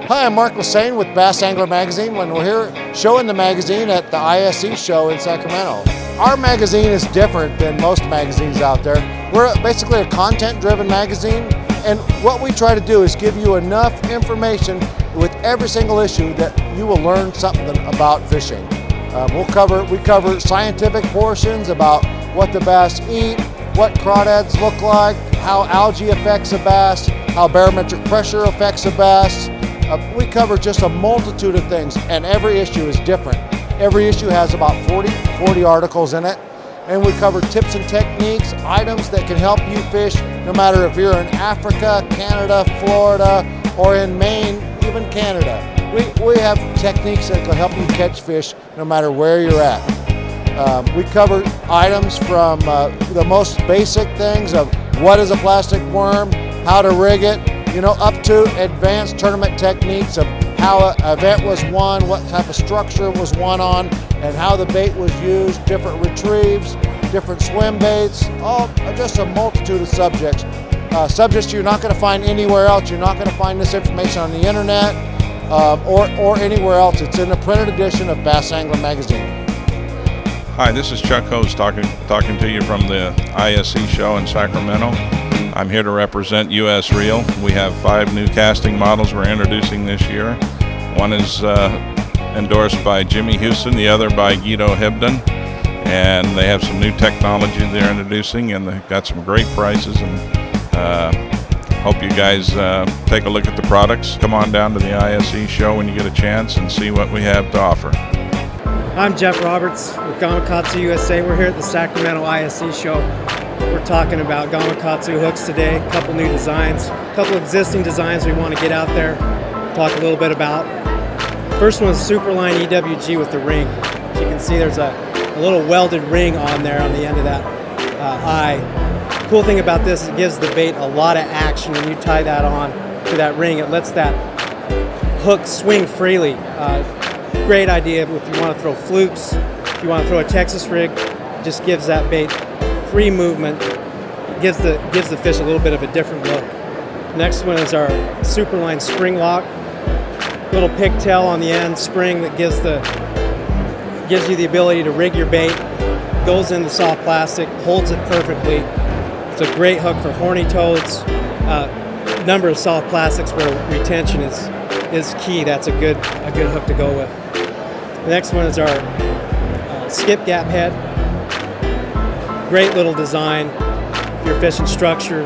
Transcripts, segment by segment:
Hi, I'm Mark Lassane with Bass Angler Magazine. When we're here showing the magazine at the ISE show in Sacramento. Our magazine is different than most magazines out there. We're basically a content-driven magazine, and what we try to do is give you enough information with every single issue that you will learn something about fishing. We cover scientific portions about what the bass eat, what crawdads look like, how algae affects a bass, how barometric pressure affects a bass. We cover just a multitude of things, and every issue is different. Every issue has about 40 articles in it, and we cover tips and techniques, items that can help you fish no matter if you're in Africa, Canada, Florida, or in Maine, even Canada. We have techniques that can help you catch fish no matter where you're at. We cover items from the most basic things of what is a plastic worm, how to rig it, up to advanced tournament techniques of how an event was won, what type of structure was won on, and how the bait was used, different retrieves, different swim baits, just a multitude of subjects. Subjects you're not going to find anywhere else. You're not going to find this information on the internet or anywhere else. It's in a printed edition of Bass Angler Magazine. Hi, this is Chuck Hose talking to you from the ISE show in Sacramento. I'm here to represent US Reel. We have 5 new casting models we're introducing this year. One is endorsed by Jimmy Houston, the other by Guido Hebden. And they have some new technology they're introducing, and they've got some great prices. And hope you guys take a look at the products. Come on down to the ISE show when you get a chance and see what we have to offer. I'm Jeff Roberts with Gamakatsu USA. We're here at the Sacramento ISE show. We're talking about Gamakatsu hooks today, a couple new designs, a couple existing designs we want to get out there, talk a little bit about. First one is Superline EWG with the ring. As you can see, there's a little welded ring on there on the end of that eye. The cool thing about this is it gives the bait a lot of action. When you tie that on to that ring, it lets that hook swing freely. Great idea if you want to throw flukes, if you want to throw a Texas rig, it just gives that bait free movement, gives the fish a little bit of a different look. Next one is our Superline spring lock. Little pigtail on the end, spring that gives you the ability to rig your bait, goes in the soft plastic, holds it perfectly. It's a great hook for horny toads. Number of soft plastics where retention is key. That's a good hook to go with. The next one is our skip gap head. Great little design. If you're fishing structure,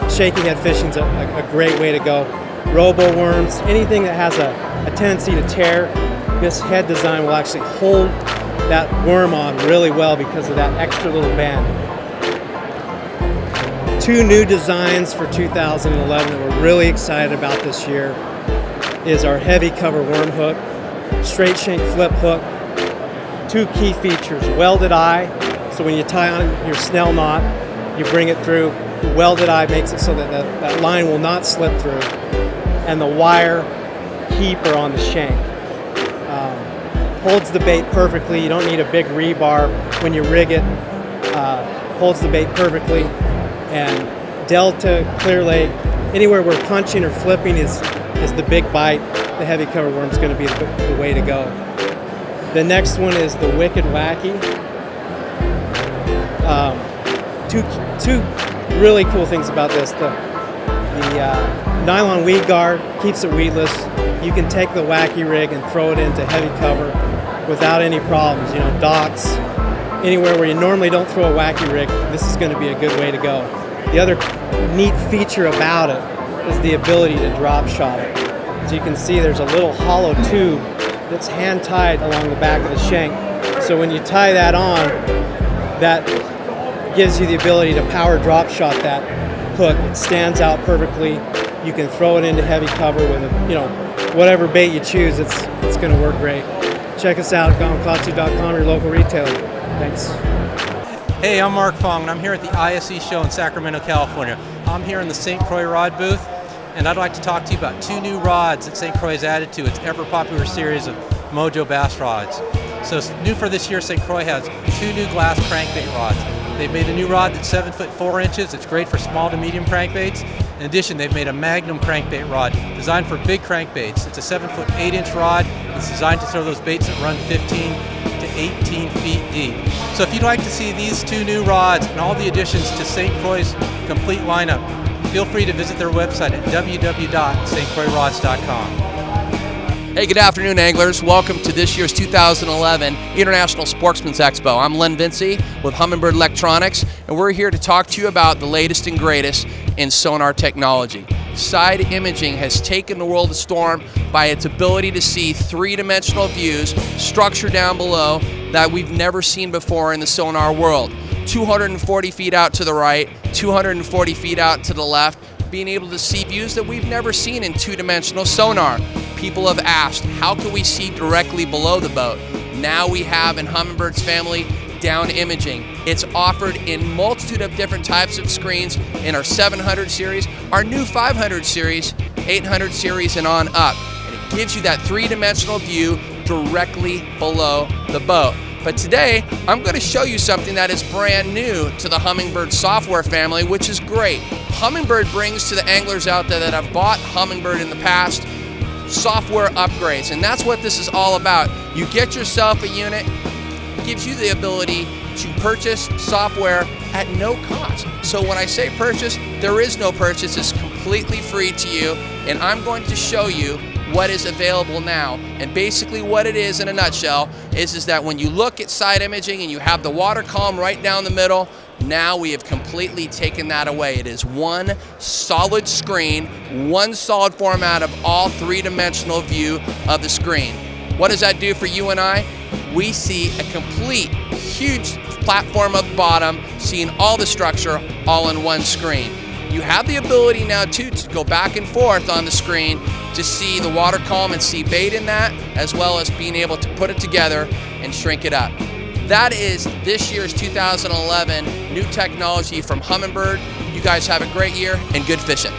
shaky head fishing's a great way to go. Robo worms, anything that has a tendency to tear, this head design will actually hold that worm on really well because of that extra little band. 2 new designs for 2011 that we're really excited about this year is our heavy cover worm hook, straight shank flip hook. 2 key features: welded eye, so when you tie on your snell knot, you bring it through. The welded eye makes it so that that line will not slip through, and the wire keeper on the shank holds the bait perfectly. You don't need a big rebar when you rig it. Holds the bait perfectly. And delta, clear leg, anywhere where punching or flipping is the big bite, the heavy cover worm is going to be the way to go. The next one is the Wicked Wacky. Two really cool things about this. The nylon weed guard keeps it weedless. You can take the Wacky rig and throw it into heavy cover without any problems. Docks, anywhere where you normally don't throw a Wacky rig, this is going to be a good way to go. The other neat feature about it is the ability to drop shot it. As you can see, there's a little hollow tube that's hand tied along the back of the shank. So when you tie that on, that gives you the ability to power drop shot that hook. It stands out perfectly. You can throw it into heavy cover with whatever bait you choose. It's going to work great. Check us out at gamakatsu.com, your local retailer. Thanks. Hey, I'm Mark Fong, and I'm here at the ISE show in Sacramento, California. I'm here in the St. Croix rod booth, and I'd like to talk to you about 2 new rods that St. Croix has added to its ever-popular series of Mojo bass rods. So new for this year, St. Croix has 2 new glass crankbait rods. They've made a new rod that's 7 foot 4 inches. It's great for small to medium crankbaits. In addition, they've made a Magnum crankbait rod designed for big crankbaits. It's a 7-foot 8-inch rod. It's designed to throw those baits that run 15 to 18 feet deep. So if you'd like to see these 2 new rods and all the additions to St. Croix's complete lineup, feel free to visit their website at www.stcroixrods.com. Hey, good afternoon, anglers. Welcome to this year's 2011 International Sportsman's Expo. I'm Len Vinci with Humminbird Electronics, and we're here to talk to you about the latest and greatest in sonar technology. Side imaging has taken the world of storm by its ability to see three-dimensional views, structure down below that we've never seen before in the sonar world. 240 feet out to the right, 240 feet out to the left, being able to see views that we've never seen in two-dimensional sonar. People have asked, how can we see directly below the boat? Now we have in Humminbird's family down imaging. It's offered in multitude of different types of screens in our 700 series, our new 500 series, 800 series, and on up. And it gives you that three-dimensional view directly below the boat. But today, I'm going to show you something that is brand new to the Humminbird software family, which is great. Humminbird brings to the anglers out there that have bought Humminbird in the past software upgrades, and that's what this is all about. You get yourself a unit, it gives you the ability to purchase software at no cost. So when I say purchase, there is no purchase. It's completely free to you, and I'm going to show you what is available now. And basically what it is in a nutshell is that when you look at side imaging and you have the water column right down the middle, now we have completely taken that away. It is one solid screen, one solid format of all three-dimensional view of the screen. What does that do for you and I? We see a complete, huge platform at the bottom, seeing all the structure all in one screen. You have the ability now too to go back and forth on the screen to see the water column and see bait in that, as well as being able to put it together and shrink it up. That is this year's 2011 new technology from Humminbird. You guys have a great year and good fishing.